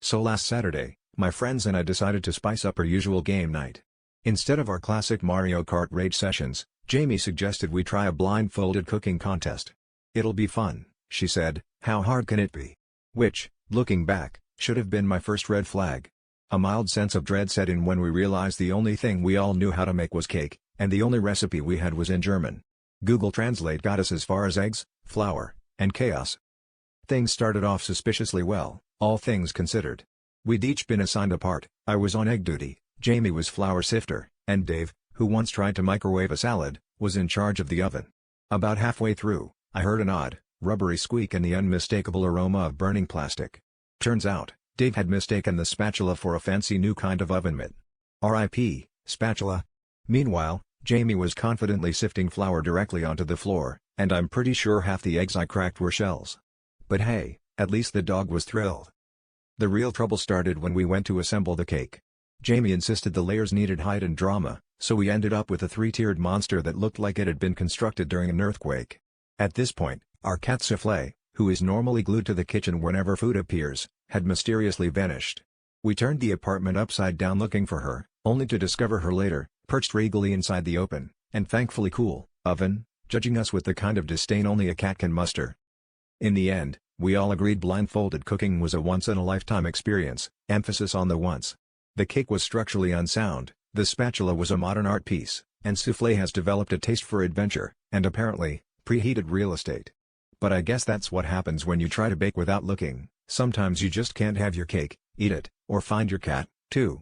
So last Saturday, my friends and I decided to spice up our usual game night. Instead of our classic Mario Kart raid sessions, Jamie suggested we try a blindfolded cooking contest. "It'll be fun," she said. "How hard can it be?" Which, looking back, should have been my first red flag. A mild sense of dread set in when we realized the only thing we all knew how to make was cake, and the only recipe we had was in German. Google Translate got us as far as eggs, flour, and chaos. Things started off suspiciously well, all things considered. We'd each been assigned a part. I was on egg duty, Jamie was flour sifter, and Dave, who once tried to microwave a salad, was in charge of the oven. About halfway through, I heard an odd, rubbery squeak and the unmistakable aroma of burning plastic. Turns out, Dave had mistaken the spatula for a fancy new kind of oven mitt. R.I.P., spatula. Meanwhile, Jamie was confidently sifting flour directly onto the floor, and I'm pretty sure half the eggs I cracked were shells. But hey, at least the dog was thrilled. The real trouble started when we went to assemble the cake. Jamie insisted the layers needed height and drama, so we ended up with a three-tiered monster that looked like it had been constructed during an earthquake. At this point, our cat Soufflé, who is normally glued to the kitchen whenever food appears, had mysteriously vanished. We turned the apartment upside down looking for her, only to discover her later, perched regally inside the open, and thankfully cool, oven, judging us with the kind of disdain only a cat can muster. In the end, we all agreed blindfolded cooking was a once-in-a-lifetime experience, emphasis on the once. The cake was structurally unsound, the spatula was a modern art piece, and Soufflé has developed a taste for adventure, and apparently, preheated real estate. But I guess that's what happens when you try to bake without looking. Sometimes you just can't have your cake, eat it, or find your cat, too.